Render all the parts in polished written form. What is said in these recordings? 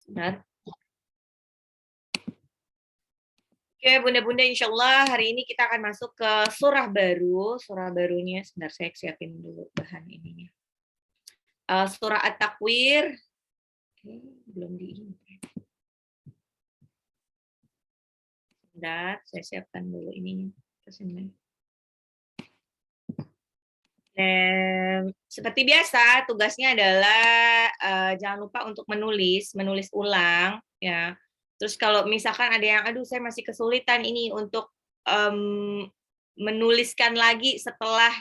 Benar. Oke, Bunda-Bunda, insya Allah hari ini kita akan masuk ke surah baru. Surah barunya, sebentar saya siapin dulu bahan ininya. Surah At-Takwir. Belum di. Sebentar, saya siapkan dulu ininya. Seperti biasa, tugasnya adalah jangan lupa untuk menulis ulang, ya. Terus kalau misalkan ada yang, aduh saya masih kesulitan ini untuk menuliskan lagi setelah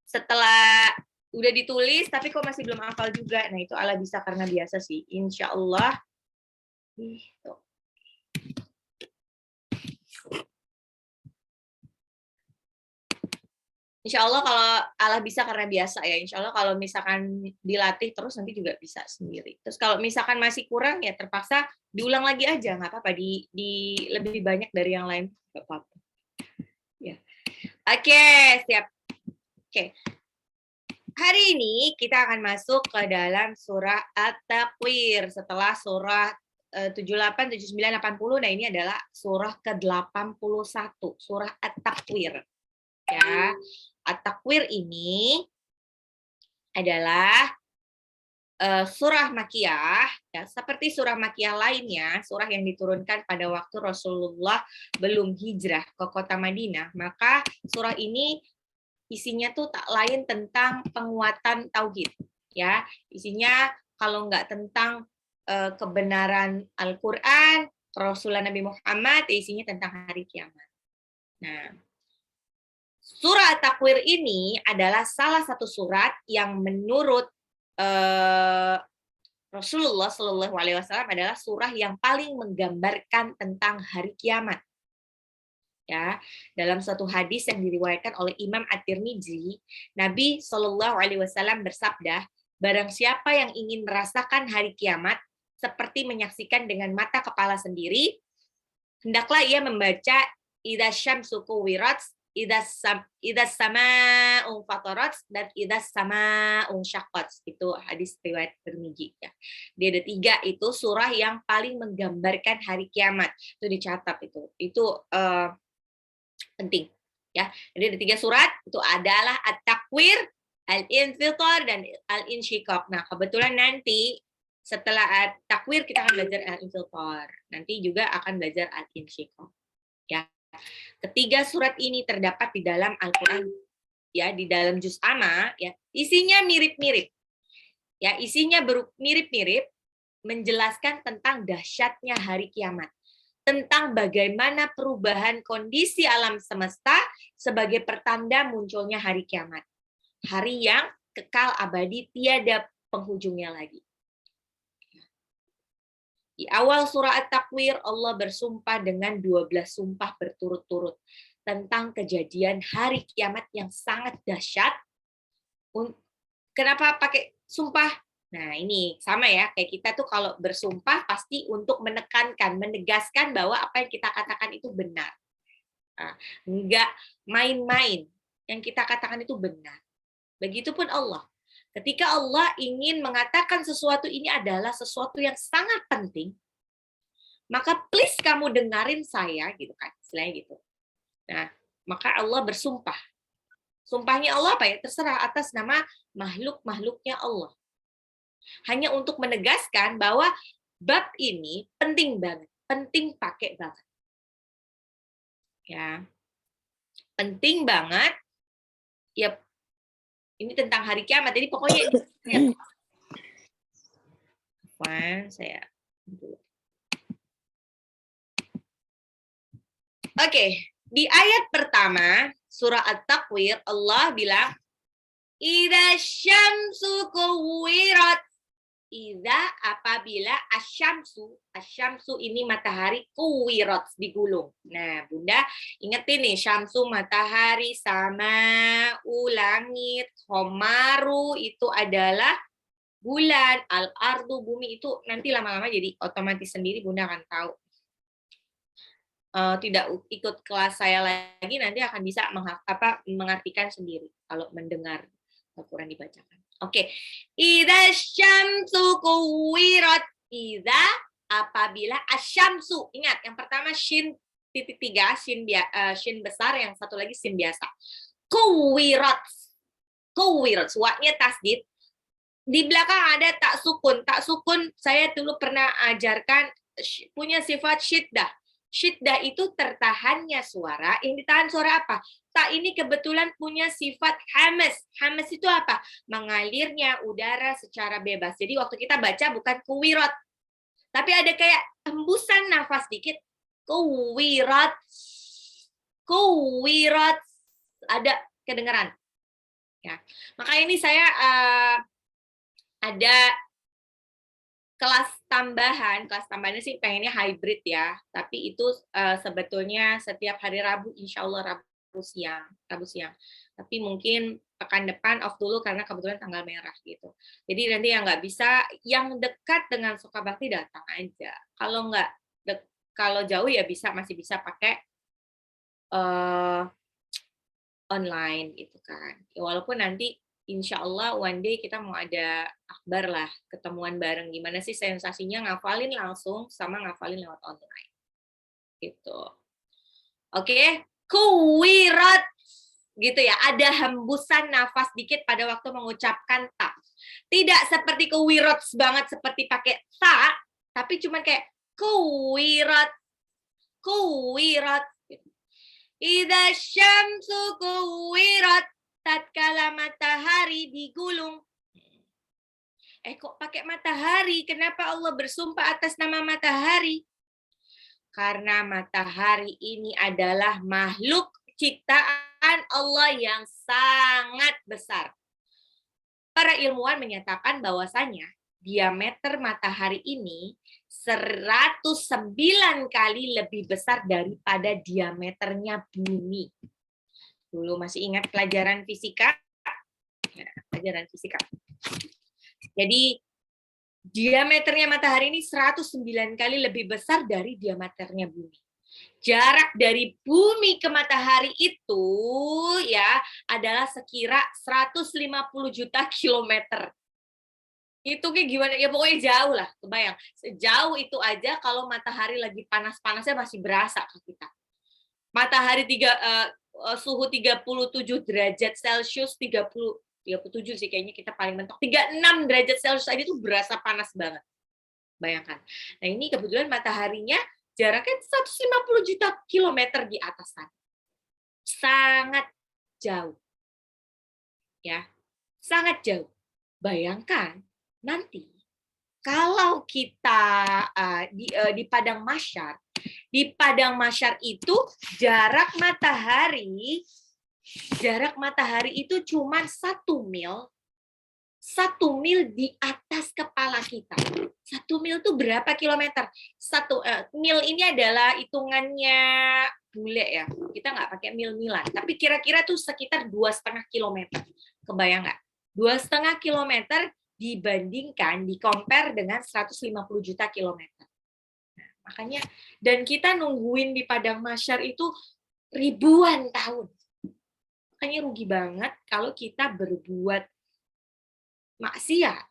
setelah udah ditulis, tapi kok masih belum hafal juga. Nah itu ala bisa karena biasa sih, insya Allah. Insya Allah kalau Allah bisa karena biasa ya. Insya Allah kalau misalkan dilatih terus nanti juga bisa sendiri. Terus kalau misalkan masih kurang ya terpaksa diulang lagi aja, nggak apa-apa. Di lebih banyak dari yang lain, nggak apa-apa. Ya. Oke, siap. Oke. Hari ini kita akan masuk ke dalam surah At-Takwir setelah surah 78, 79, 80. Nah ini adalah surah ke-81, surah At-Takwir. Ya. At-Takwir ini adalah surah Makkiyah, ya, seperti surah Makkiyah lainnya, surah yang diturunkan pada waktu Rasulullah belum hijrah ke kota Madinah, maka surah ini isinya tuh tak lain tentang penguatan tauhid, ya. Isinya kalau nggak tentang kebenaran Al-Quran, Rasulullah Nabi Muhammad, isinya tentang hari kiamat. Nah, surah At-Takwir ini adalah salah satu surat yang menurut Rasulullah Shallallahu Alaihi Wasallam adalah surah yang paling menggambarkan tentang hari kiamat. Ya, dalam suatu hadis yang diriwayatkan oleh Imam At-Tirmidzi, Nabi Shallallahu Alaihi Wasallam bersabda, barang siapa yang ingin merasakan hari kiamat seperti menyaksikan dengan mata kepala sendiri, hendaklah ia membaca idza syamsu kuwirat, idza sama'u fatarat, dan idza sama'u syaqqat. Itu hadis riwayat Tirmidzi, ya. Dia ada 3 itu surah yang paling menggambarkan hari kiamat. Itu dicatat itu. Itu penting, ya. Jadi ada 3 surat, itu adalah At-Takwir, Al-Infitar, dan Al-Insyiqaq. Nah, kebetulan nanti setelah At-Takwir kita akan belajar Al-Infitar. Nanti juga akan belajar Al-Insyiqaq. Ya. Ketiga surat ini terdapat di dalam Al-Qur'an, ya, di dalam juz amma, ya. Isinya mirip-mirip. Ya, isinya mirip-mirip menjelaskan tentang dahsyatnya hari kiamat, tentang bagaimana perubahan kondisi alam semesta sebagai pertanda munculnya hari kiamat. Hari yang kekal abadi, tiada penghujungnya lagi. Di awal surah At-Takwir, Allah bersumpah dengan 12 sumpah berturut-turut tentang kejadian hari kiamat yang sangat dahsyat. Kenapa pakai sumpah? Nah, ini sama ya, kayak kita tuh kalau bersumpah pasti untuk menekankan, menegaskan bahwa apa yang kita katakan itu benar. Nah, enggak main-main, yang kita katakan itu benar. Begitupun Allah. Ketika Allah ingin mengatakan sesuatu ini adalah sesuatu yang sangat penting, maka please kamu dengarin saya, gitu kan, istilahnya gitu. Nah, maka Allah bersumpah. Sumpahnya Allah apa ya? Terserah atas nama makhluk-makhluknya Allah. Hanya untuk menegaskan bahwa bab ini penting banget, penting pakai banget. Ya. Penting banget. Ya, ini tentang hari kiamat. Jadi pokoknya ini saya Oke, di ayat pertama surah At-Takwir Allah bilang idza syamsu kuwirat. Idza apabila asyamsu ini matahari, kuwirat digulung. Nah, Bunda ingetin nih, syamsu matahari, sama langit, homaru itu adalah bulan, al-ardu bumi. Itu nanti lama-lama jadi otomatis sendiri, Bunda akan tahu. Tidak ikut kelas saya lagi nanti akan bisa mengartikan sendiri kalau mendengar Al-Quran dibacakan. Oke. Idza syamsu kuwirat. Idza apabila asyamsu. Ingat, yang pertama shin titik 3, shin besar, yang satu lagi shin biasa. Kuwirat. Kuwirat. Wa-nya tasdid. Di belakang ada tak sukun. Tak sukun saya dulu pernah ajarkan punya sifat syiddah. Syiddah itu tertahannya suara. Yang ditahan suara apa? Tak ini kebetulan punya sifat hamas. Hamas itu apa? Mengalirnya udara secara bebas. Jadi waktu kita baca bukan kuwirat. Tapi ada kayak hembusan nafas dikit. Kuwirat. Kuwirat. Ada kedengaran. Ya. Makanya ini saya ada kelas tambahannya sih pengennya hybrid ya, tapi itu sebetulnya setiap hari Rabu, insya Allah Rabu siang. Tapi mungkin pekan depan off dulu karena kebetulan tanggal merah gitu. Jadi nanti yang nggak bisa, yang dekat dengan Sukabakti datang aja. Kalau jauh ya masih bisa pakai online gitu kan. Ya, walaupun nanti insya Allah one day kita mau ada akbar lah, ketemuan bareng. Gimana sih sensasinya ngafalin langsung sama ngafalin lewat online. Gitu. Oke, kuwirat. Gitu ya, ada hembusan nafas dikit pada waktu mengucapkan ta. Tidak seperti kuwirat banget seperti pakai ta, tapi cuman kayak kuwirat. Kuwirat. Idza syamsu kuwirat. Tatkala matahari digulung. Kok pakai matahari? Kenapa Allah bersumpah atas nama matahari? Karena matahari ini adalah makhluk ciptaan Allah yang sangat besar. Para ilmuwan menyatakan bahwasanya diameter matahari ini 109 kali lebih besar daripada diameternya bumi. Dulu masih ingat pelajaran fisika? Ya, pelajaran fisika. Jadi diameternya matahari ini 109 kali lebih besar dari diameternya bumi. Jarak dari bumi ke matahari itu ya adalah sekira 150 juta kilometer. Itu kayak gimana? Ya pokoknya jauh lah, kebayang. Sejauh itu aja kalau matahari lagi panas-panasnya masih berasa ke kita. Matahari suhu 37 derajat Celcius, 37 sih kayaknya kita paling mentok. 36 derajat Celcius aja tuh berasa panas banget. Bayangkan. Nah, ini kebetulan mataharinya jaraknya 150 juta kilometer di atas sana. Sangat jauh. Ya. Sangat jauh. Bayangkan nanti kalau kita di padang mahsyar, di padang mahsyar itu jarak matahari itu cuma 1 mil. 1 mil di atas kepala kita. 1 mil itu berapa kilometer? Mil ini adalah hitungannya bule ya. Kita nggak pakai mil-milan, tapi kira-kira tuh sekitar 2,5 kilometer. Kebayang nggak? 2,5 kilometer dibandingkan, compare dengan 150 juta kilometer. Nah, makanya, dan kita nungguin di padang mahsyar itu ribuan tahun. Makanya rugi banget kalau kita berbuat maksiat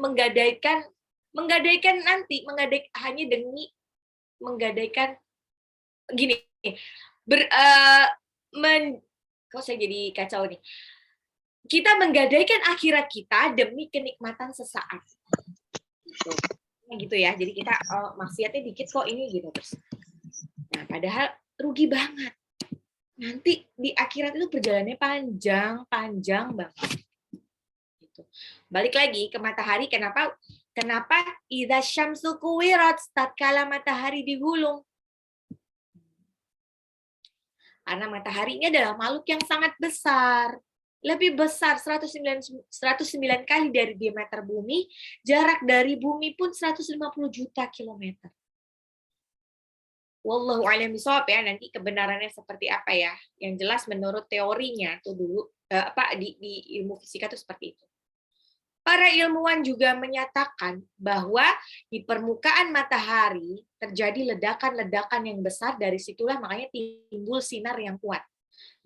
menggadaikan hanya demi menggadaikan gini kok saya jadi kacau nih, kita menggadaikan akhirat kita demi kenikmatan sesaat gitu ya. Jadi kita maksiatnya dikit kok ini gitu terus. Nah, padahal rugi banget. Nanti di akhirat itu perjalanannya panjang banget. Gitu. Balik lagi ke matahari, kenapa idza syamsu kuwirat, tatkala matahari digulung? Karena matahari ini adalah makhluk yang sangat besar. Lebih besar 109 kali dari diameter bumi, jarak dari bumi pun 150 juta kilometer. Wallahu a'lam bishawab ya, nanti kebenarannya seperti apa ya. Yang jelas menurut teorinya tuh dulu di ilmu fisika tuh seperti itu. Para ilmuwan juga menyatakan bahwa di permukaan matahari terjadi ledakan-ledakan yang besar, dari situlah makanya timbul sinar yang kuat.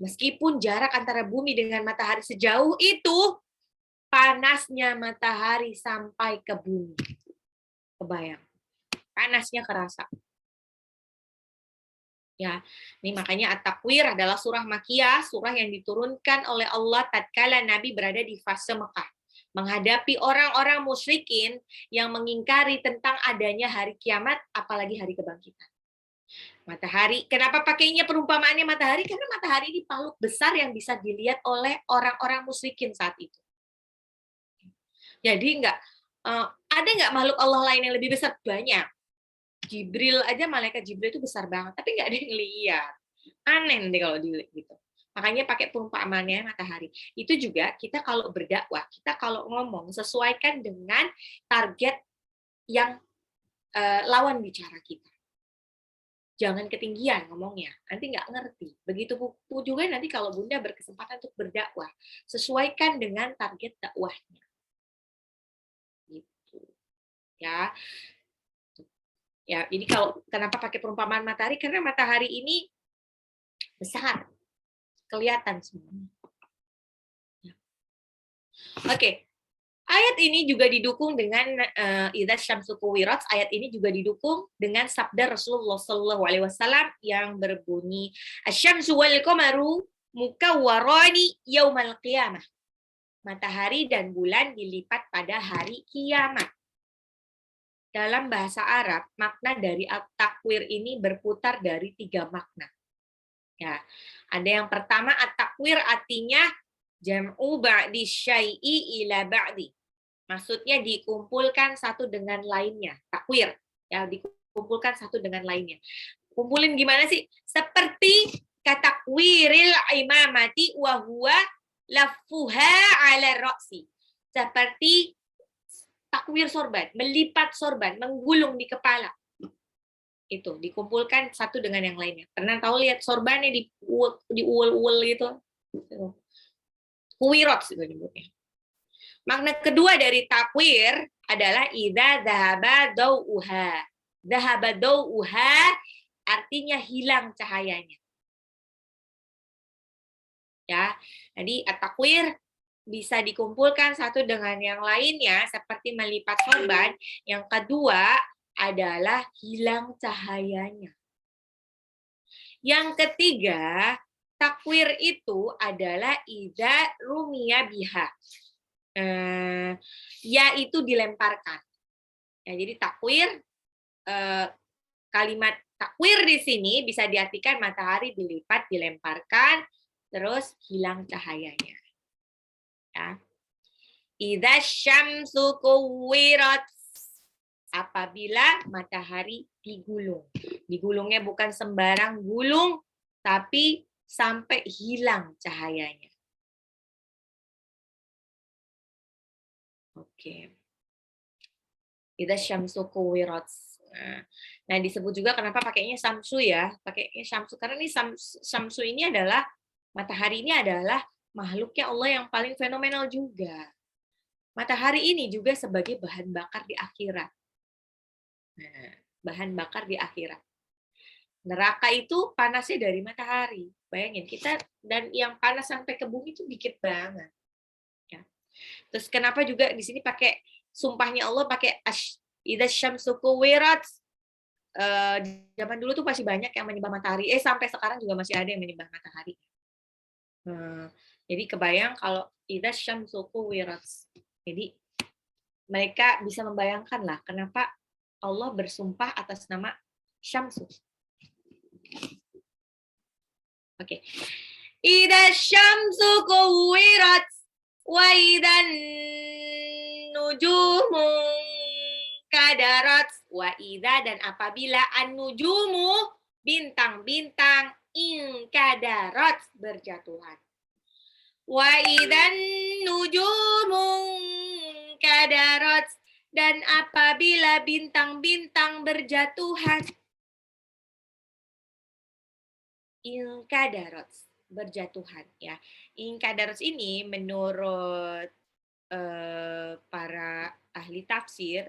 Meskipun jarak antara bumi dengan matahari sejauh itu, panasnya matahari sampai ke bumi. Kebayang. Panasnya kerasa. Ya, ini makanya At-Takwir adalah surah Makkiyah, surah yang diturunkan oleh Allah tatkala Nabi berada di fase Mekah, menghadapi orang-orang musyrikin yang mengingkari tentang adanya hari kiamat, apalagi hari kebangkitan. Matahari, kenapa pakainya perumpamaannya matahari? Karena matahari ini makhluk besar yang bisa dilihat oleh orang-orang musyrikin saat itu. Jadi ada nggak makhluk Allah lain yang lebih besar? Banyak. Jibril aja, malaikat Jibril itu besar banget, tapi nggak ada yang lihat. Aneh deh kalau dilihat gitu. Makanya pakai perumpamaannya matahari. Itu juga kita kalau berdakwah, kita kalau ngomong sesuaikan dengan target yang lawan bicara kita. Jangan ketinggian ngomongnya, nanti nggak ngerti. Begitu juga nanti kalau Bunda berkesempatan untuk berdakwah, sesuaikan dengan target dakwahnya. Gitu. Ya. Ya, ini kalau kenapa pakai perumpamaan matahari? Karena matahari ini besar, kelihatan semuanya. Ya. Oke, ayat ini juga didukung dengan idza syamsu kuwirat. Ayat ini juga didukung dengan sabda Rasulullah Shallallahu Alaihi Wasallam yang berbunyi, "Asyamsu wal qamaru mukawwarani yaumal qiyamah." Matahari dan bulan dilipat pada hari kiamat. Dalam bahasa Arab, makna dari at-takwir ini berputar dari 3 makna. Ya, ada yang pertama at-takwir artinya jam'u ba'di syai'i ila ba'di. Maksudnya dikumpulkan satu dengan lainnya. Takwir, ya dikumpulkan satu dengan lainnya. Kumpulin gimana sih? Seperti katakwiril imamati wa huwa lafuha ala ra'si. Seperti takwir sorban, melipat sorban, menggulung di kepala. Itu dikumpulkan satu dengan yang lainnya. Pernah tahu lihat sorbannya di uul gitu? Kuwirot itu nyebutnya. Makna kedua dari takwir adalah idza dhahaba dau'uha. Dhahaba dau'uha artinya hilang cahayanya. Ya. Jadi at-takwir bisa dikumpulkan satu dengan yang lainnya seperti melipat sorban. Yang kedua adalah hilang cahayanya. Yang ketiga, takwir itu adalah idza rumiya biha. Yaitu dilemparkan. Ya, jadi takwir, kalimat takwir di sini bisa diartikan matahari dilipat, dilemparkan, terus hilang cahayanya. Ya. Idza syamsu kuwirat, apabila matahari digulung. Digulungnya bukan sembarang gulung, tapi sampai hilang cahayanya. Oke. Idza syamsu kuwirat. Nah, disebut juga kenapa pakainya samsu ya? Pakainya samsu karena ini samsu ini adalah matahari ini adalah makhluknya Allah yang paling fenomenal juga. Matahari ini juga sebagai bahan bakar di akhirat. Nah, bahan bakar di akhirat. Neraka itu panasnya dari matahari. Bayangin, kita dan yang panas sampai ke bumi itu dikit banget. Ya. Terus kenapa juga di sini pakai sumpahnya Allah pakai idza syamsu kuwirat. Zaman dulu tuh masih banyak yang menyembah matahari. Sampai sekarang juga masih ada yang menyembah matahari. Jadi kebayang kalau idza syamsu kuwirat. Jadi mereka bisa membayangkan lah kenapa Allah bersumpah atas nama Syamsu. Oke. Idza syamsu kuwirat wa idzan nujumu kadarat wa idza, dan apabila an-nujumu bintang-bintang inkadarat berjatuhan. Wa idzan nujumu kadarat, dan apabila bintang-bintang berjatuhan. Inkadarat, berjatuhan ya. Inkadarat ini menurut para ahli tafsir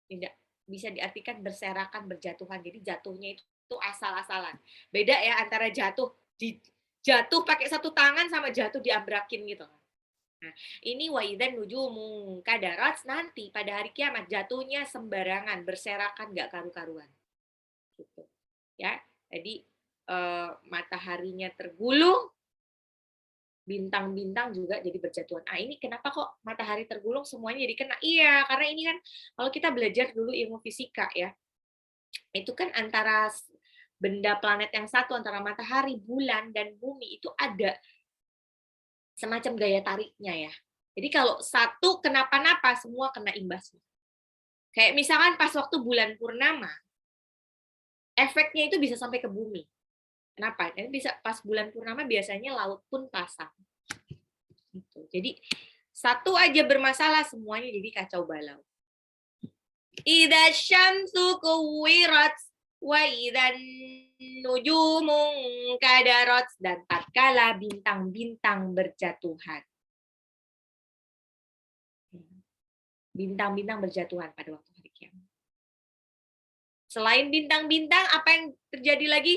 tidak bisa diartikan berserakan, berjatuhan. Jadi jatuhnya itu asal-asalan. Beda ya antara jatuh Jatuh pakai satu tangan sama jatuh diabrakin gitu. Nah, ini wa idzan nujumu kadarat, nanti pada hari kiamat jatuhnya sembarangan, berserakan, nggak karu-karuan. Gitu. Ya, jadi mataharinya tergulung, bintang-bintang juga jadi berjatuhan. Ah, ini kenapa kok matahari tergulung semuanya jadi kena? Iya, karena ini kan kalau kita belajar dulu ilmu fisika ya, itu kan antara benda planet yang satu, antara matahari, bulan, dan bumi itu ada semacam gaya tariknya ya. Jadi kalau satu kenapa-napa, semua kena imbasnya. Kayak misalkan pas waktu bulan purnama, efeknya itu bisa sampai ke bumi. Kenapa? Jadi bisa pas bulan purnama biasanya laut pun pasang. Gitu. Jadi satu aja bermasalah, semuanya jadi kacau balau. Idza syamsu kuwirat wa idzan nujumu kadarat, dan tatkala bintang-bintang berjatuhan. Bintang-bintang berjatuhan pada waktu hari kiamat. Selain bintang-bintang, apa yang terjadi lagi?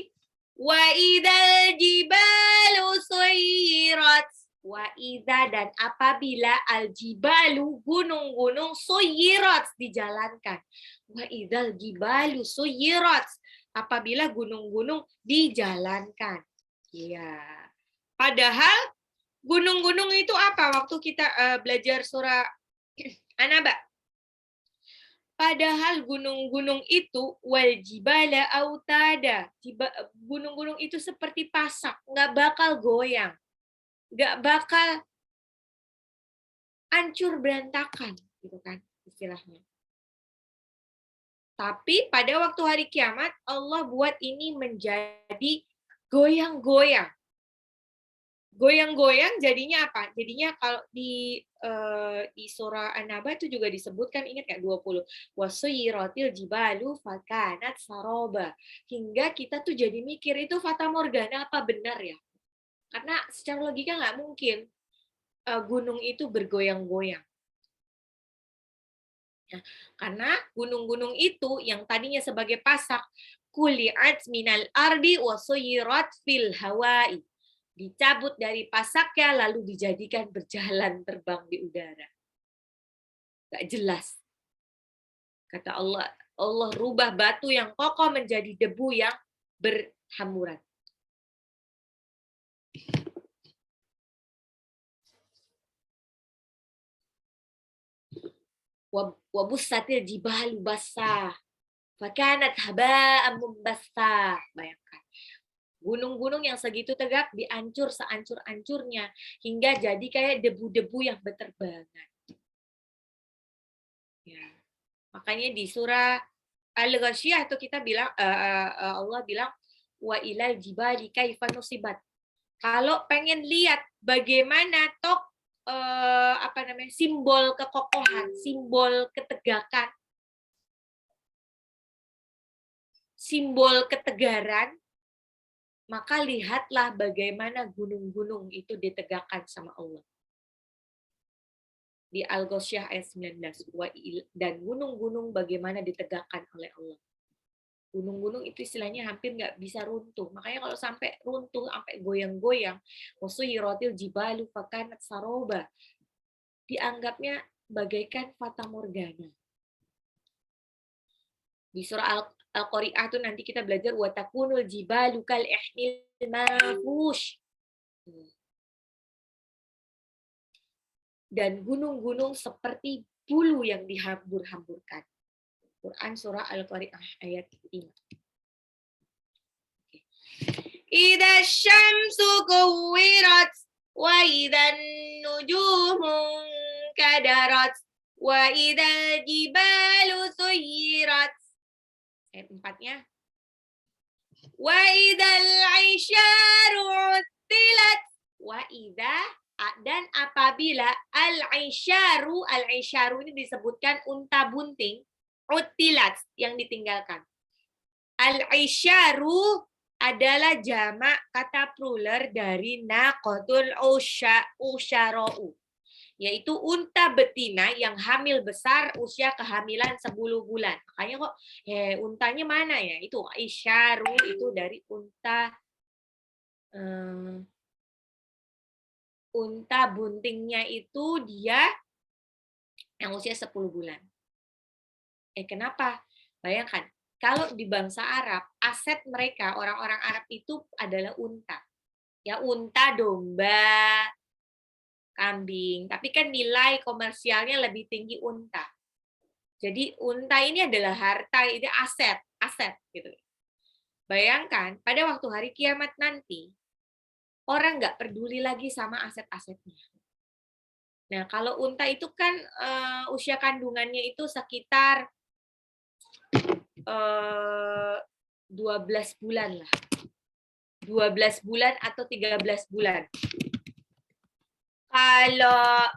Wa idzal jibalu suyirat. Wa idza, dan apabila al-jibalu, gunung-gunung, suyirat, dijalankan. Wa idzal jibalu suyirat, apabila gunung-gunung dijalankan. Iya. Padahal gunung-gunung itu apa? Waktu kita belajar surah An-Naba. Padahal gunung-gunung itu wal jibala autada. Gunung-gunung itu seperti pasak, nggak bakal goyang. Nggak bakal hancur berantakan, gitu kan istilahnya. Tapi pada waktu hari kiamat, Allah buat ini menjadi goyang-goyang. Goyang-goyang jadinya apa? Jadinya kalau di surah An-Naba itu juga disebutkan, ingat nggak 20? Wasuyiratil jibalu fakanat saroba. Hingga kita tuh jadi mikir, itu fata morgana apa benar ya? Karena secara logika nggak mungkin gunung itu bergoyang-goyang. Ya, karena gunung-gunung itu yang tadinya sebagai pasak, kuli'at minal ardi wasuyirat fil hawai, dicabut dari pasaknya lalu dijadikan berjalan terbang di udara. Gak jelas. Kata Allah, Allah rubah batu yang kokoh menjadi debu yang berhamburan. Wabussatil jibalu basah, fakanat haba'an mumbassa. Bayangkan. Gunung-gunung yang segitu tegak dihancur seancur-ancurnya hingga jadi kayak debu-debu yang berterbangan. Ya. Makanya di surah Al-Ghasyiyah itu kita bilang Allah bilang wa ilal jibali kaifa nusibat. Kalau pengen lihat bagaimana simbol kekokohan, simbol ketegakan, simbol ketegaran, maka lihatlah bagaimana gunung-gunung itu ditegakkan sama Allah. Di Al-Ghasyiyah ayat 19. Dan gunung-gunung bagaimana ditegakkan oleh Allah. Gunung-gunung itu istilahnya hampir nggak bisa runtuh. Makanya kalau sampai runtuh, sampai goyang-goyang, wasuyiratil jibalu fakanat saroba, dianggapnya bagaikan fata morgana. Di surah Al-Qari'ah itu nanti kita belajar watakunul jibalu kal ihnil manfush. Dan gunung-gunung seperti bulu yang dihambur-hamburkan. Quran surah Al-Qari'ah ayat 5. Idza syamsu kuwirat wa idzan nujumu kadarat wa idzal jibalu suyirat. Ayat 4-nya. Wa idzal 'isyaru uttilat wa idza, dan apabila al-'isyaru ini disebutkan unta bunting, utilat yang ditinggalkan. Al-'isyaru adalah jamak kata plural dari naqatul usyara'u, yaitu unta betina yang hamil besar usia kehamilan 10 bulan. Makanya kok untanya mana ya? Itu isyaru, itu dari unta unta buntingnya itu dia yang usia 10 bulan. Kenapa? Bayangkan, kalau di bangsa Arab, aset mereka, orang-orang Arab itu adalah unta. Ya, unta, domba, kambing. Tapi kan nilai komersialnya lebih tinggi unta. Jadi unta ini adalah harta, ini aset gitu. Bayangkan, pada waktu hari kiamat nanti, orang nggak peduli lagi sama aset-asetnya. Nah, kalau unta itu kan usia kandungannya itu sekitar 12 bulan lah. 12 bulan atau 13 bulan. Kalau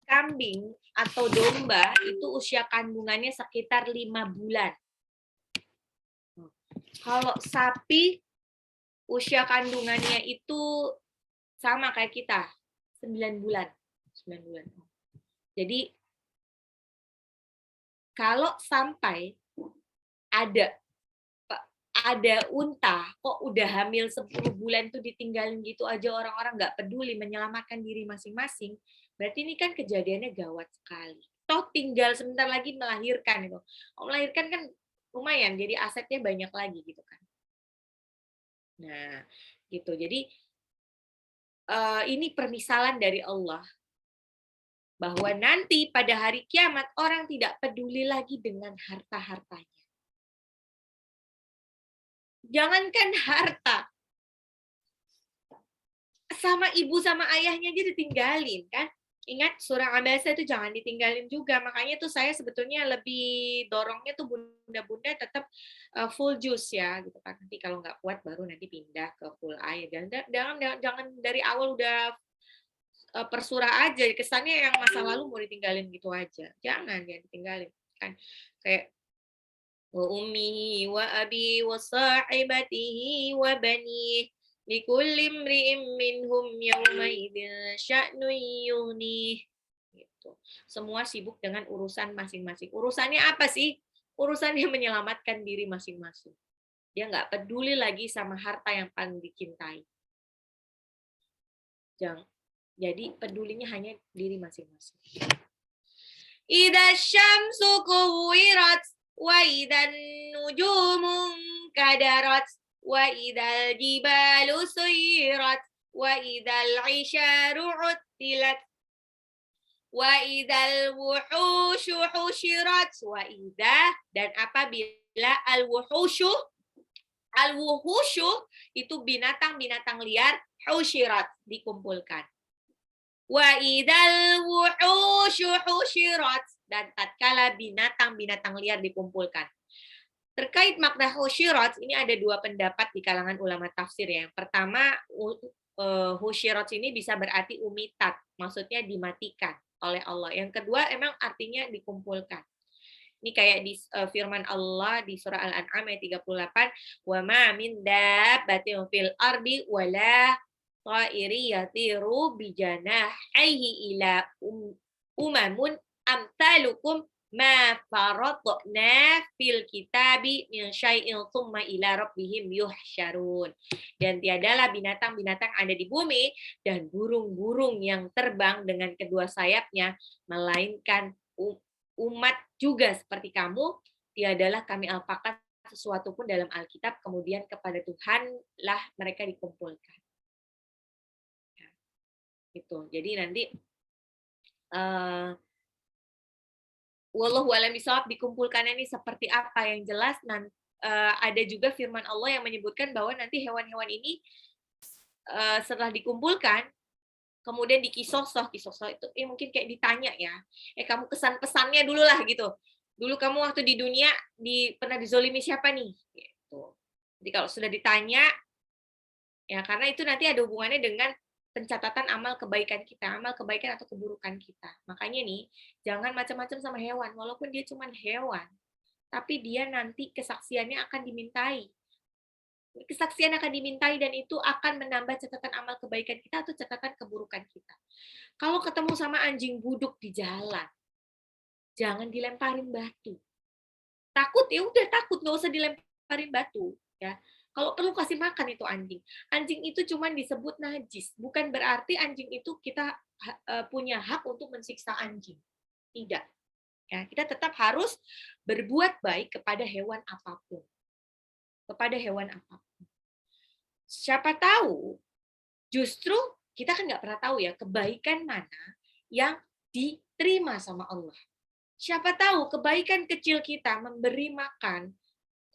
kambing atau domba itu usia kandungannya sekitar 5 bulan. Kalau sapi usia kandungannya itu sama kayak kita, 9 bulan. 9 bulan. Jadi kalau sampai ada unta kok udah hamil 10 bulan tuh ditinggalin gitu aja, orang-orang nggak peduli menyelamatkan diri masing-masing, berarti ini kan kejadiannya gawat sekali. Toh tinggal sebentar lagi melahirkan itu. Melahirkan kan lumayan, jadi asetnya banyak lagi gitu kan. Nah, gitu. Jadi ini permisalan dari Allah bahwa nanti pada hari kiamat orang tidak peduli lagi dengan harta-hartanya. Jangankan harta, sama ibu sama ayahnya aja ditinggalin kan. Ingat surah Abasa itu jangan ditinggalin juga. Makanya tuh saya sebetulnya lebih dorongnya tuh bunda-bunda tetap full jus ya gitu kan. Nanti kalau nggak kuat baru nanti pindah ke full air. Jangan dari awal udah per surah aja. Kesannya yang masa lalu mau ditinggalin gitu aja. Jangan ditinggalin kan. Kayak wa ummihi wa abi wa sahibatihi wa banih likulli imri'in minhum yawma idzin sya'nun yughnih. Gitu. Semua sibuk dengan urusan masing-masing. Urusannya apa sih? Urusannya menyelamatkan diri masing-masing. Dia nggak peduli lagi sama harta yang paling dicintai. Jadi pedulinya hanya diri masing-masing. Idza syamsu kuwirat wa idzan nujumu kadarat wa idzal jibalu suyirat wa idzal isyaru uttilat wa idzal wuhushu husyirat wa idza, dan apabila al-wuhushu itu binatang-binatang liar, husyirat dikumpulkan. Wa idzal wuhushu husyirat, dan tatkala binatang-binatang liar dikumpulkan. Terkait makna husyirat, ini ada dua pendapat di kalangan ulama tafsir ya. Yang pertama, husyirat ini bisa berarti umitat, maksudnya dimatikan oleh Allah. Yang kedua, emang artinya dikumpulkan. Ini kayak di firman Allah di surah Al-An'am ayat 38, wa ma min dabbatin fil ardi wala ta'iri yatiru bijanahihi ila umamun amtalukum ma faradna fil kitabi min syai'in tsumma ila rabbihim yuhsyarun. Dan tiadalah binatang-binatang ada di bumi dan burung-burung yang terbang dengan kedua sayapnya melainkan umat juga seperti kamu, tiadalah kami alpakan sesuatu pun dalam Alkitab, kemudian kepada Tuhanlah mereka dikumpulkan. Gitu. Jadi nanti wallahu a'lam bishawab dikumpulkannya ini seperti apa, yang jelas ada juga firman Allah yang menyebutkan bahwa nanti hewan-hewan ini setelah dikumpulkan kemudian dikisosoh itu mungkin kayak ditanya ya, kamu kesan pesannya dulu lah gitu, dulu kamu waktu di dunia pernah dizolimi siapa nih gitu. Jadi kalau sudah ditanya ya, karena itu nanti ada hubungannya dengan pencatatan amal kebaikan kita, amal kebaikan atau keburukan kita. Makanya nih, jangan macam-macam sama hewan, walaupun dia cuma hewan, tapi dia nanti kesaksiannya akan dimintai. Kesaksian akan dimintai dan itu akan menambah catatan amal kebaikan kita atau catatan keburukan kita. Kalau ketemu sama anjing buduk di jalan, jangan dilemparin batu. Takut ya udah takut, nggak usah dilemparin batu ya. Kalau perlu kasih makan itu anjing. Anjing itu cuma disebut najis, bukan berarti anjing itu kita punya hak untuk mensiksa anjing. Tidak. Ya, kita tetap harus berbuat baik kepada hewan apapun. Kepada hewan apapun. Siapa tahu, justru kita kan nggak pernah tahu ya kebaikan mana yang diterima sama Allah. Siapa tahu kebaikan kecil kita memberi makan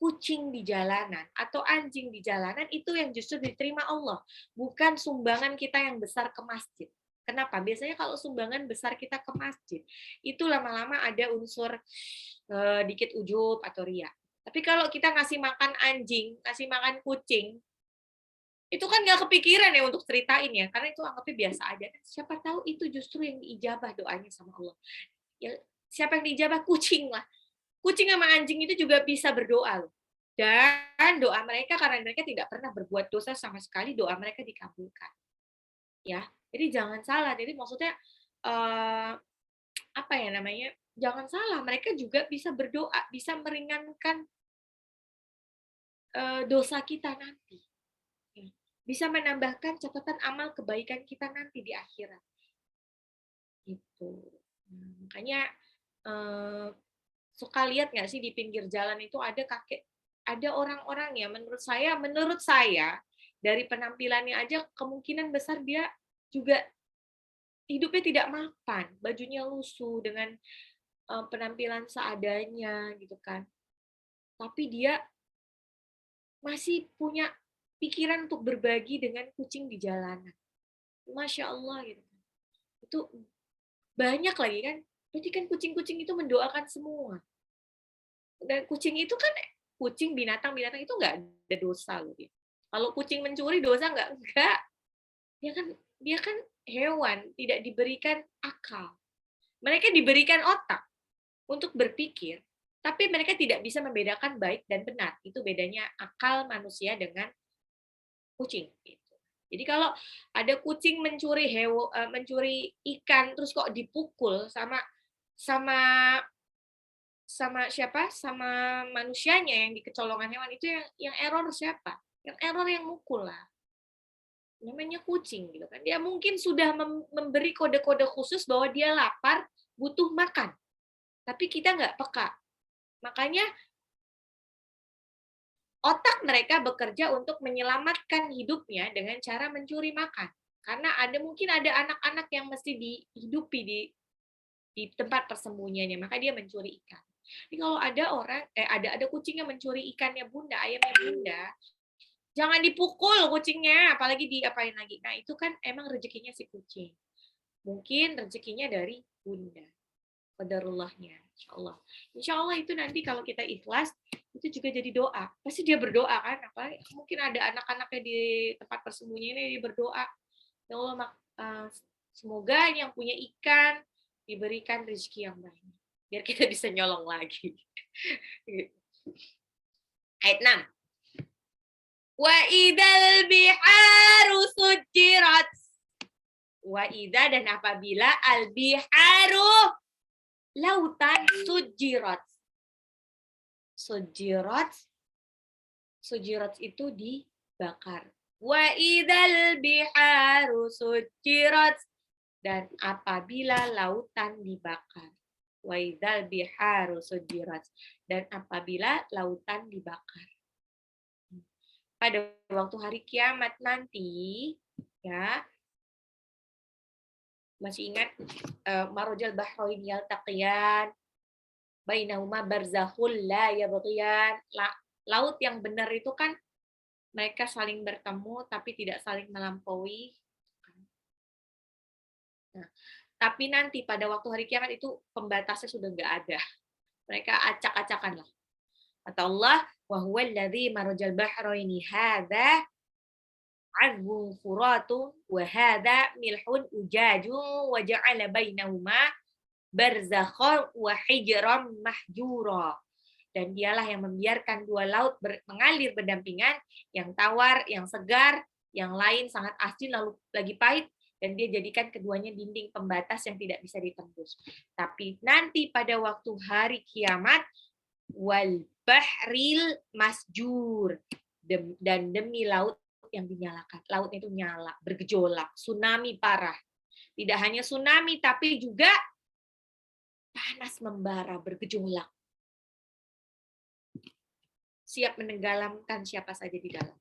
kucing di jalanan atau anjing di jalanan itu yang justru diterima Allah, bukan sumbangan kita yang besar ke masjid. Kenapa? Biasanya kalau sumbangan besar kita ke masjid, itu lama-lama ada unsur dikit ujub atau riya. Tapi kalau kita ngasih makan anjing, ngasih makan kucing, itu kan nggak kepikiran ya untuk ceritain ya, karena itu anggapnya biasa aja. Siapa tahu itu justru yang diijabah doanya sama Allah. Ya, siapa yang diijabah? Kucing lah. Kucing sama anjing itu juga bisa berdoa loh. Dan doa mereka karena mereka tidak pernah berbuat dosa sama sekali, doa mereka dikabulkan. Ya, jadi jangan salah. Jadi maksudnya apa ya namanya? Jangan salah, mereka juga bisa berdoa, bisa meringankan dosa kita nanti. Bisa menambahkan catatan amal kebaikan kita nanti di akhirat. Gitu. Makanya suka lihat nggak sih di pinggir jalan itu ada orang-orang ya menurut saya dari penampilannya aja kemungkinan besar dia juga hidupnya tidak mapan, bajunya lusuh dengan penampilan seadanya gitu kan. Tapi dia masih punya pikiran untuk berbagi dengan kucing di jalanan. Masya Allah gitu. Itu banyak lagi kan. Berarti kan kucing-kucing itu mendoakan semua. Dan kucing itu kan kucing binatang-binatang itu nggak ada dosa loh dia. Kalau kucing mencuri dosa nggak? Enggak. Dia kan hewan, tidak diberikan akal. Mereka diberikan otak untuk berpikir, tapi mereka tidak bisa membedakan baik dan benar. Itu bedanya akal manusia dengan kucing. Jadi kalau ada kucing mencuri ikan terus kok dipukul sama manusianya yang di kecolongan hewan itu yang error siapa? Yang error yang mukul lah. Namanya kucing gitu kan. Dia mungkin sudah memberi kode-kode khusus bahwa dia lapar, butuh makan. Tapi kita nggak peka. Makanya otak mereka bekerja untuk menyelamatkan hidupnya dengan cara mencuri makan. Karena mungkin ada anak-anak yang mesti dihidupi di tempat persembunyiannya, maka dia mencuri ikan. Jadi kalau ada kucing yang mencuri ikannya bunda, ayamnya bunda, jangan dipukul kucingnya, apalagi diapain lagi. Nah, itu kan emang rezekinya si kucing. Mungkin rezekinya dari bunda. Qadarullahnya, insyaallah. Insyaallah itu nanti kalau kita ikhlas, itu juga jadi doa. Pasti dia berdoa kan, apalagi mungkin ada anak-anaknya di tempat persembunyian ini dia berdoa. Ya Allah, semoga yang punya ikan diberikan rezeki yang banyak. Biar kita bisa nyolong lagi. Ayat 6. Wa idal biharu sujirat. Wa idza dan apabila al biharu lautan sujirat. Sujirat itu dibakar. Wa idzal biharu sujirat dan apabila lautan dibakar. Wa idzal biharu sujirat dan apabila lautan dibakar. Pada waktu hari kiamat nanti ya, masih ingat marujal bahrain yaltaqiyan bainahuma barzakhul la yabghiyan. Laut yang benar itu kan mereka saling bertemu tapi tidak saling melampaui. Nah, tapi nanti pada waktu hari kiamat itu pembatasnya sudah nggak ada. Mereka acak-acakan lah. Kata Allah, wa huwal ladzi marajal bahraini hadza 'azbun furatun wa hadza milhun ujajun wa ja'ala bainahuma barzakhan wa hijran mahjura. Dan dialah yang membiarkan dua laut mengalir berdampingan, yang tawar, yang segar, yang lain sangat asin lalu lagi pahit, dan dia jadikan keduanya dinding pembatas yang tidak bisa ditembus. Tapi nanti pada waktu hari kiamat, wal bahril masjur, dan demi laut yang dinyalakan. Lautnya itu nyala, bergejolak, tsunami parah. Tidak hanya tsunami, tapi juga panas membara, bergejolak. Siap menenggelamkan siapa saja di dalam.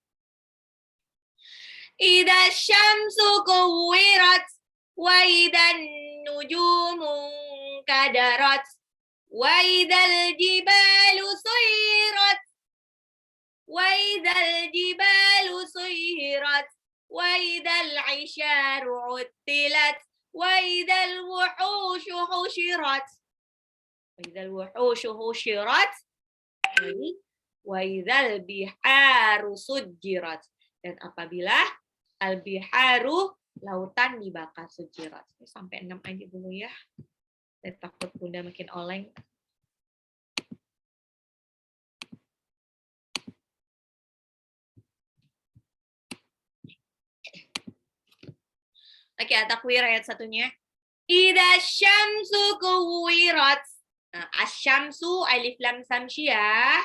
Idza syamsu kuwirat wa idzan nujumu kadarat wa idzal jibalu suyirat wa idzal jibalu suyirat wa idzal 'isyaru 'uttilat wa idzal wuhushu husyirat wa idzal wuhushu husyirat wa idzal biharu sujjirat, dan apabila al-biharu lautan dibakar, sujirat. Sampai 6 aja dulu ya. Saya takut Bunda makin oleng. Oke, takwir ayat satunya. Idza syamsu kuwirat. Nah, asyamsu alif lam samsiyah.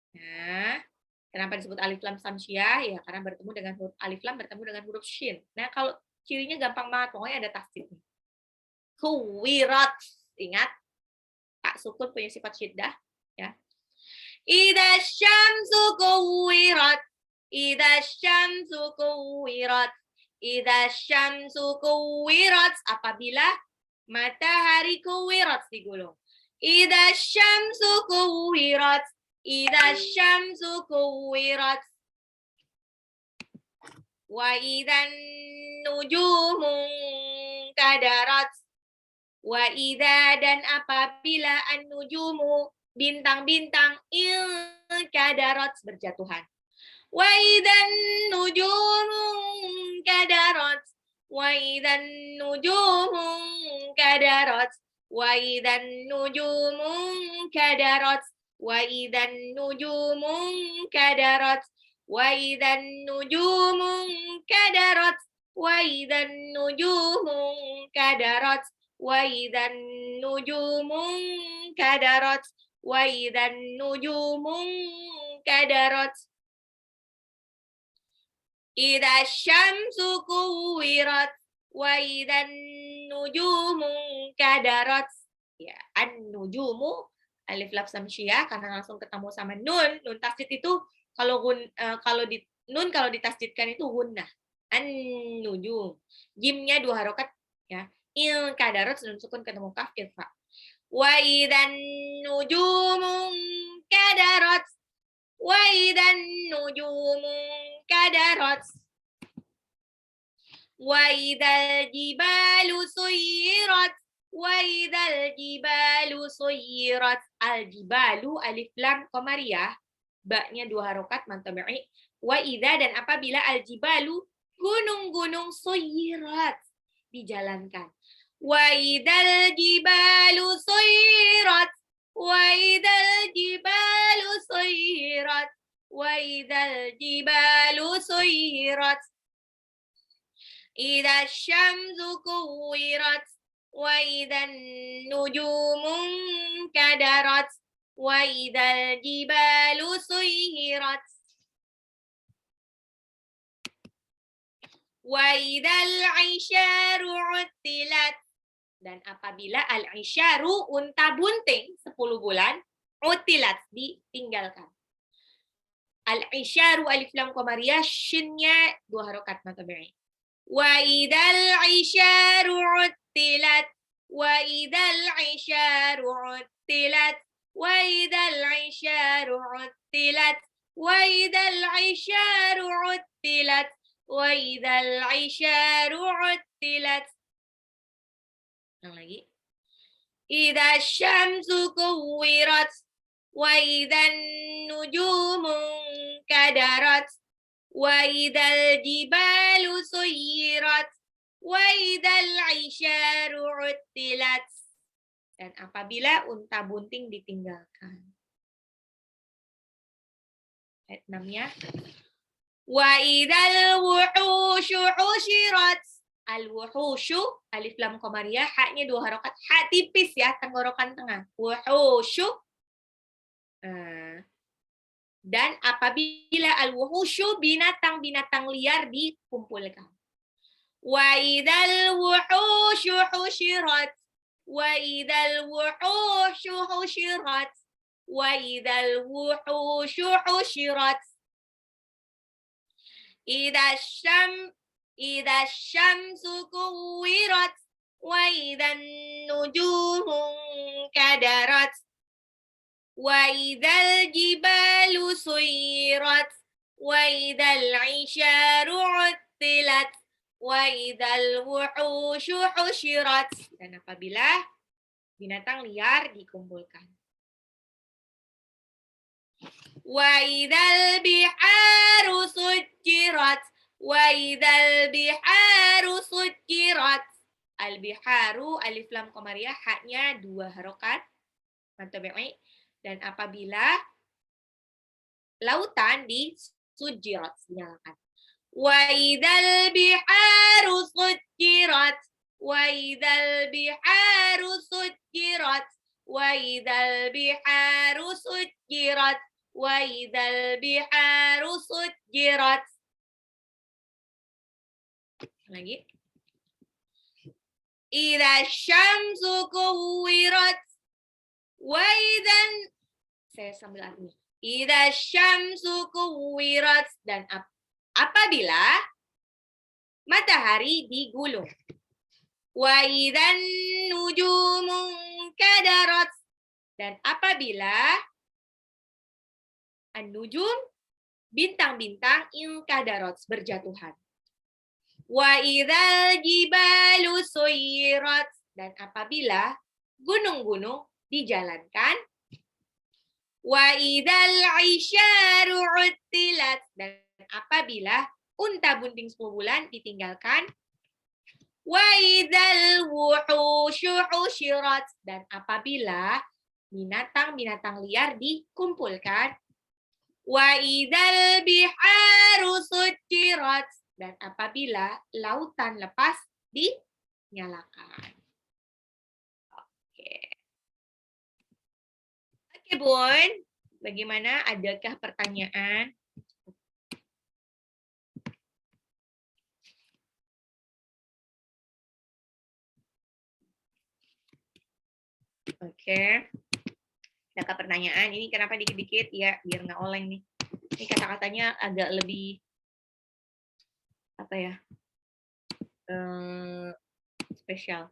Nah, kenapa disebut alif lam samsiyah? Ya, karena bertemu dengan huruf alif lam bertemu dengan huruf shin. Nah, kalau cirinya gampang banget, pokoknya ada tasdidnya. Kuwirat, ingat, tak sukun punya sifat syiddah, ya. Idza syamsu kuwirat, idza syamsu kuwirat, idza syamsu kuwirat, apabila matahari kuwirat digulung. Idza syamsu kuwirat, idza syamsu kuwirat, wa idzan nujumu kadarat, wa idza, dan apabila an-nujumu, bintang-bintang, kadarat, berjatuhan. Wa idzan nujumu kadarat, wa idzan nujumu kadarat, wa idzan nujumu kadarat, wa idzan nujumu kadarat, wa idzan nujumu kadarat, wa idzan nujumu kadarat, wa idzan nujumu kadarat, wa idzan nujumu kadarat, idza syamsu kuwirat, wa idzan nujumu kadarat. Ya, an-nujumu alif lam samsiyah karena langsung ketemu sama nun. Nun tasdid itu kalau di nun kalau ditasdidkan itu gunnah. An-nujum. Jimnya 2 harokat ya. Il kadarat nun sukun ketemu kaf irfa. Wa idzan nujumu kadarat, wa idzan nujumu kadarat, wa idzal jibalu suyirat, wa idzal jibalu suyirat. Al-jibalu alif lam qamariyah, ba-nya 2 harokat mantabi'i. Wa idza, dan apabila al-jibalu, gunung-gunung, suyirat, dijalankan. Wa idzal jibalu suyirat, wa idzal jibalu suyirat, wa idzal jibalu suyirat, idza syamsu kuwirat, wa idzan nujumu kadarat, wa idzal jibalu suyirat, wa idzal 'isyaru 'uttilat, dan apabila al-'isyaru, unta bunting 10 bulan, utilat, ditinggalkan. Al-'isyaru alif lam qamariyah, shinnya 2 harokat matabi'i. Wa idzal 'isyaru 'uttilat, wa idzal 'isyaru 'uttilat, wa idzal 'isyaru 'uttilat, wa idzal 'isyaru 'uttilat, wa idzal 'isyaru 'uttilat. Yang lagi. Idza syamsu kuwirat, wa idzan nujumu kadarat, wa idzal jibalu suyirat, wa idzal 'isyaru 'uttilat. Dan apabila unta bunting ditinggalkan. Ayat 6-nya. Wa idzal wuhushu husyirat. Al-wuhushu, alif lam qamariyah, haknya 2 harokat, hak tipis ya, tenggorokan tengah. Wuhushu. Dan apabila al-wuhusyu binatang-binatang liar dikumpulkan. Wa idzal wuhusyu husyirat. Wa idzal wuhusyu husyirat. Wa idzal wuhusyu husyirat. Idza syamsu kuwirat. Wa idzan nujumu kadarat. Wa idzal jibalu suyirat. Wa idzal isyaru uttilat. Wa idzal wuhusyu husyirat. Dan apabila binatang liar dikumpulkan. Wa idzal biharu sujjirat. Wa idzal biharu sujjirat. Al-biharu, alif lam qamariyah, haknya 2 harokat. Mantabi'i. Dan apabila lautan disujjirat, dinyalakan. Wa idzal biharu sujjirat. Wa idzal biharu sujjirat. Wa idzal biharu sujjirat. Wa idzal biharu sujjirat. Lagi. Idza syamsu kuwirat. Wa idzan, saya sambil artinya. Idza syamsu kuwirat. Dan apabila matahari digulung. Wa idzan nujumu kadarat. Dan apabila an-nujum, bintang-bintang, inkadarat, berjatuhan. Wa idzal jibalu suyirat. Dan apabila gunung-gunung dijalankan. Wa idzal isyaru uttilat. Dan apabila unta-bunting 10 bulan ditinggalkan. Wa idzal wuhusyu husyirat. Dan apabila binatang-binatang liar dikumpulkan. Wa idzal biharu sujjirat. Dan apabila lautan lepas dinyalakan. Oke, Bun. Bagaimana? Adakah pertanyaan? Oke. Adakah pertanyaan? Ini kenapa dikit-dikit? Ya, biar nggak oleng nih. Ini kata-katanya agak lebih apa ya? Spesial.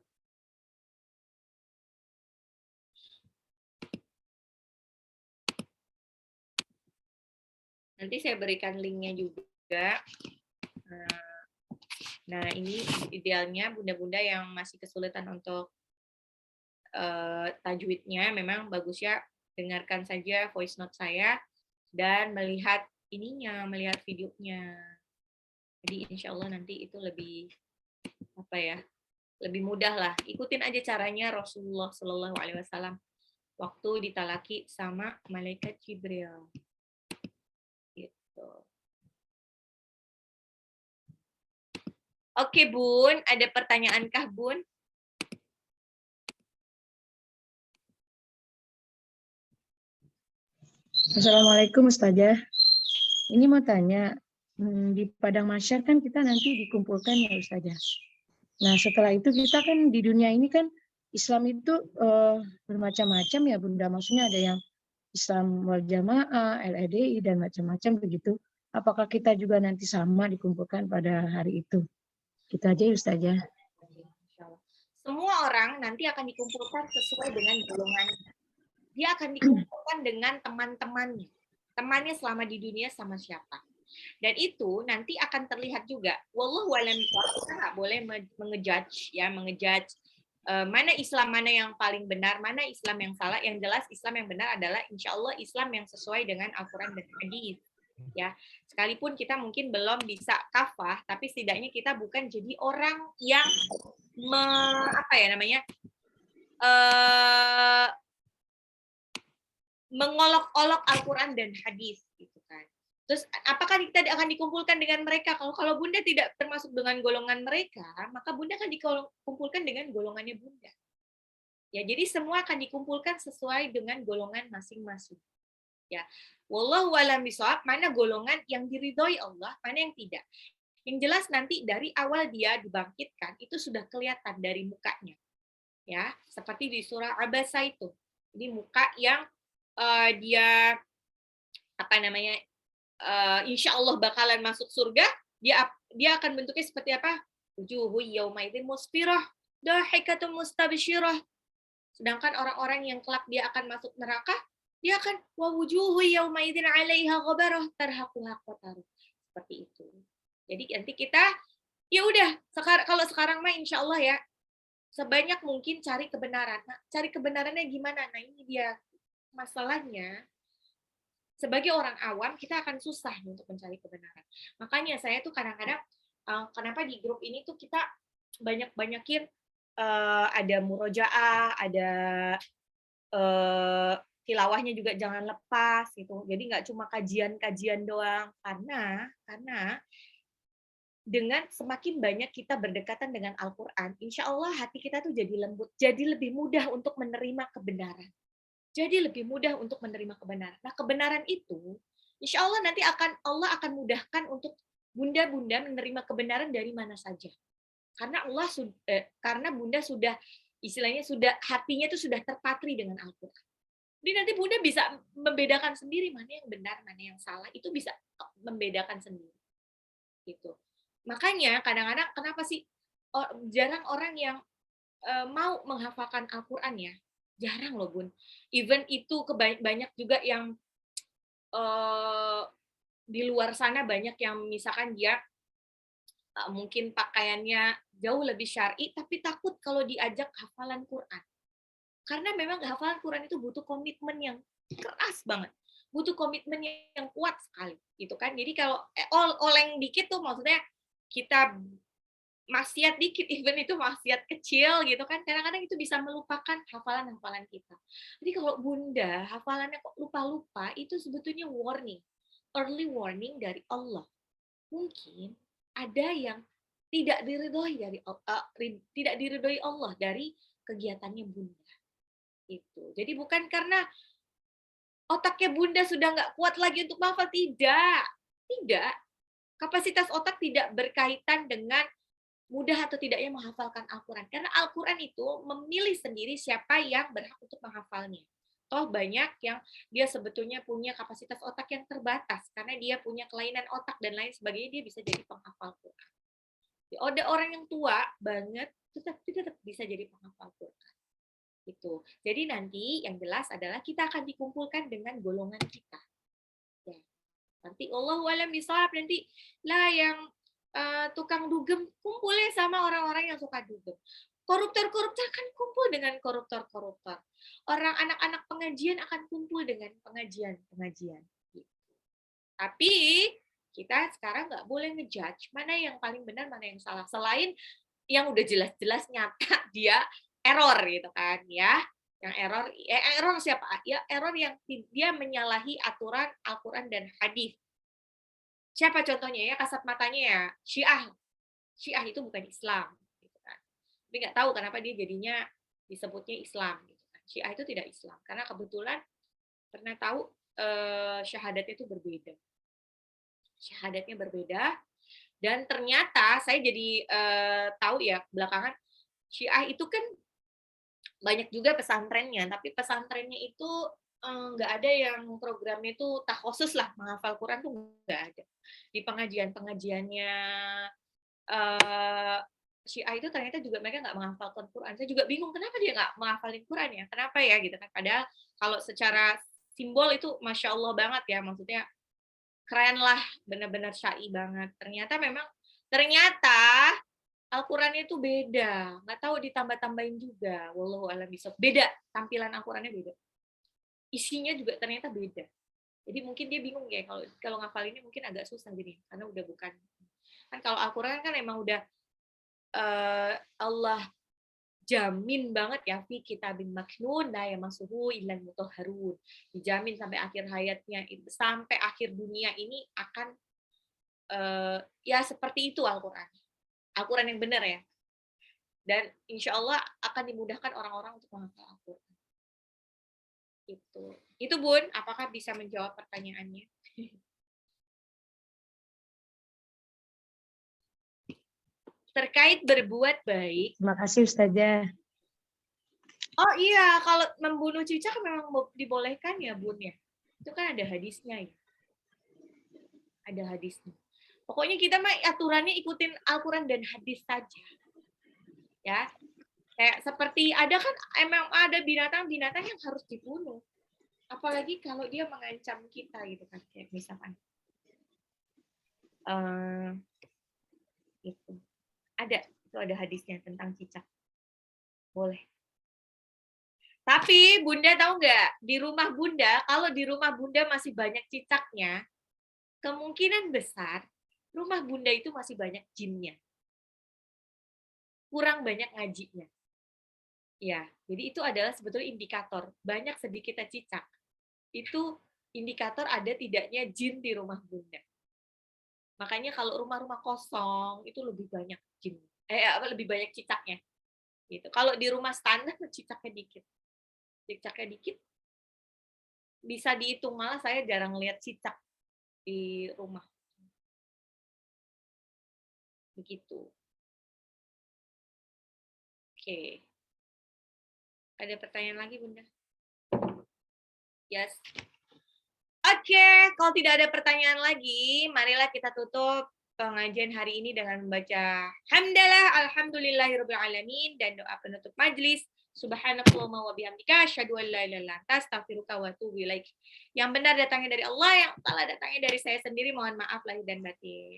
Nanti saya berikan linknya juga. Nah, ini idealnya bunda-bunda yang masih kesulitan untuk tajwidnya, memang bagusnya dengarkan saja voice note saya dan melihat ininya, melihat videonya. Jadi insya Allah nanti itu lebih apa ya, lebih mudah lah. Ikutin aja caranya Rasulullah Shallallahu Alaihi Wasallam waktu ditalaki sama malaikat Jibril. Gitu. Oke Bun, ada pertanyaankah Bun? Assalamualaikum Ustazah. Ini mau tanya, di padang mahsyar kan kita nanti dikumpulkan ya Ustazah. Nah setelah itu kita kan di dunia ini kan Islam itu bermacam-macam ya Bunda. Maksudnya ada yang Islam wal Jamaah, LEDI dan macam-macam begitu. Apakah kita juga nanti sama dikumpulkan pada hari itu? Kita aja Ustazah. Semua orang nanti akan dikumpulkan sesuai dengan golongan. Dia akan dikumpulkan dengan teman-temannya. Temannya selama di dunia sama siapa. Dan itu nanti akan terlihat juga. Wallahu a'lam bishawab, kita nggak boleh mengejudge ya, mengejudge mana Islam mana yang paling benar, mana Islam yang salah. Yang jelas Islam yang benar adalah insya Allah Islam yang sesuai dengan Al-Quran dan Hadis. Ya, sekalipun kita mungkin belum bisa kafah, tapi setidaknya kita bukan jadi orang yang mengolok-olok Al-Quran dan hadis gitu kan. Terus apakah kita akan dikumpulkan dengan mereka? Kalau Bunda tidak termasuk dengan golongan mereka, maka Bunda akan dikumpulkan dengan golongannya Bunda. Ya, jadi semua akan dikumpulkan sesuai dengan golongan masing-masing. Ya, wallahu a'lam bishawab, mana golongan yang diridhoi Allah, mana yang tidak. Yang jelas nanti dari awal dia dibangkitkan itu sudah kelihatan dari mukanya, ya, seperti di surah Abasa itu. Jadi muka yang dia apa namanya, insya Allah bakalan masuk surga, dia akan bentuknya seperti apa? Wujuhu yaumaidin musfirah, dahikatun mustabsyirah. Sedangkan orang-orang yang kelak dia akan masuk neraka, dia akan wa wujuhu yaumaidin 'alaiha ghabarah tarhaquha qatarah. Seperti itu. Jadi nanti kita ya udah, kalau sekarang mah insya Allah ya, sebanyak mungkin cari kebenaran. Nah, cari kebenarannya gimana? Nah, ini dia masalahnya. Sebagai orang awam, kita akan susah untuk mencari kebenaran. Makanya saya tuh kadang-kadang, kenapa di grup ini tuh kita banyak-banyakin ada murojaah, ada tilawahnya juga jangan lepas gitu. Jadi nggak cuma kajian-kajian doang, karena dengan semakin banyak kita berdekatan dengan Al-Quran, insya Allah hati kita tuh jadi lembut, jadi lebih mudah untuk menerima kebenaran. Jadi lebih mudah untuk menerima kebenaran. Nah, kebenaran itu, insya Allah nanti Allah akan mudahkan untuk bunda-bunda menerima kebenaran dari mana saja. Karena bunda sudah istilahnya hatinya itu sudah terpatri dengan Al-Quran. Jadi nanti bunda bisa membedakan sendiri mana yang benar, mana yang salah. Itu bisa membedakan sendiri. Gitu. Makanya kadang-kadang kenapa sih jarang orang yang mau menghafalkan Al-Quran ya? Jarang loh Bun. Even itu banyak juga yang di luar sana banyak yang misalkan dia mungkin pakaiannya jauh lebih syar'i, tapi takut kalau diajak hafalan Quran. Karena memang hafalan Quran itu butuh komitmen yang keras banget. Butuh komitmen yang kuat sekali. Gitu kan. Jadi kalau oleng dikit tuh maksudnya kita maksiat dikit, even itu maksiat kecil gitu kan, kadang-kadang itu bisa melupakan hafalan-hafalan kita. Jadi kalau bunda hafalannya kok lupa-lupa, itu sebetulnya warning, early warning dari Allah. Mungkin ada yang tidak diridhoi Allah dari kegiatannya bunda. Itu. Jadi bukan karena otaknya bunda sudah nggak kuat lagi untuk menghafal, tidak. Kapasitas otak tidak berkaitan dengan mudah atau tidaknya menghafalkan Al-Quran. Karena Al-Quran itu memilih sendiri siapa yang berhak untuk menghafalnya. Toh banyak yang dia sebetulnya punya kapasitas otak yang terbatas, karena dia punya kelainan otak dan lain sebagainya, dia bisa jadi penghafal Quran. Ada orang yang tua banget, tetap bisa jadi penghafal Quran. Itu. Jadi nanti yang jelas adalah kita akan dikumpulkan dengan golongan kita. Ya. Nanti Allahu a'lam bishawab, nanti lah yang tukang dugem kumpulnya sama orang-orang yang suka dugem. Koruptor-koruptor akan kumpul dengan koruptor-koruptor. Orang anak-anak pengajian akan kumpul dengan pengajian-pengajian. Gitu. Tapi kita sekarang nggak boleh ngejudge mana yang paling benar, mana yang salah. Selain yang udah jelas-jelas nyata dia error gitu kan ya. Yang error siapa? Ya error yang dia menyalahi aturan Al-Quran dan hadis. Siapa contohnya ya? Kasat matanya ya Syiah. Syiah itu bukan Islam, gitu kan. Tapi nggak tahu kenapa dia jadinya disebutnya Islam. Gitu kan. Syiah itu tidak Islam karena kebetulan pernah tahu syahadatnya itu berbeda. Syahadatnya berbeda dan ternyata saya jadi tahu ya belakangan Syiah itu kan banyak juga pesantrennya, tapi pesantrennya itu nggak ada yang programnya itu takhusus lah menghafal Quran tuh nggak ada. Di pengajian-pengajiannya Syiah itu ternyata juga mereka nggak menghafalkan Quran. Saya juga bingung kenapa dia nggak menghafalin Quran ya, kenapa ya gitu kan. Padahal kalau secara simbol itu Masya Allah banget ya, maksudnya keren lah, benar-benar syai banget. Ternyata Al-Qurannya itu beda, nggak tahu ditambah-tambahin juga. Wallahu a'lam bishawab. Beda, tampilan Al-Qurannya beda. Isinya juga ternyata beda. Jadi mungkin dia bingung ya kalau ngafalinnya mungkin agak susah jadi karena udah bukan kan kalau Al-Quran kan emang udah Allah jamin banget ya fi kitabim maknun la yamassuhu illal mutahharun. Dijamin sampai akhir hayatnya, sampai akhir dunia ini akan ya seperti itu Al-Quran. Al-Quran yang benar ya. Dan insya Allah akan dimudahkan orang-orang untuk menghafal Al-Quran. Itu Bun, apakah bisa menjawab pertanyaannya? Terkait berbuat baik. Terima kasih Ustazah. Oh iya, kalau membunuh cicak memang dibolehkan ya Bun ya. Itu kan ada hadisnya ya. Ada hadisnya. Pokoknya kita mah aturannya ikutin Al-Quran dan hadis saja. Ya. Kayak seperti ada kan emang ada binatang-binatang yang harus dibunuh. Apalagi kalau dia mengancam kita gitu kan. Kayak misalkan itu. Itu ada hadisnya tentang cicak. Boleh. Tapi Bunda tahu nggak, di rumah Bunda, kalau di rumah Bunda masih banyak cicaknya, kemungkinan besar rumah Bunda itu masih banyak jinnya. Kurang banyak ngajinya. Ya, jadi itu adalah sebetulnya indikator. Banyak sedikitnya cicak. Itu indikator ada tidaknya jin di rumah Bunda. Makanya kalau rumah-rumah kosong itu lebih banyak jin. Lebih banyak cicaknya. Gitu. Kalau di rumah standar cicaknya dikit. Cicaknya dikit, bisa dihitung, malah saya jarang lihat cicak di rumah. Begitu. Oke. Ada pertanyaan lagi, Bunda? Yes. Oke, kalau tidak ada pertanyaan lagi, marilah kita tutup pengajian hari ini dengan membaca hamdalah alhamdulillahirabbil alamin dan doa penutup majelis. Subhanakallahumma wa bihamdika asyhadu an la ilaha illa anta astaghfiruka wa atubu ilaik. Yang benar datangnya dari Allah, yang salah datangnya dari saya sendiri. Mohon maaf lahir dan batin.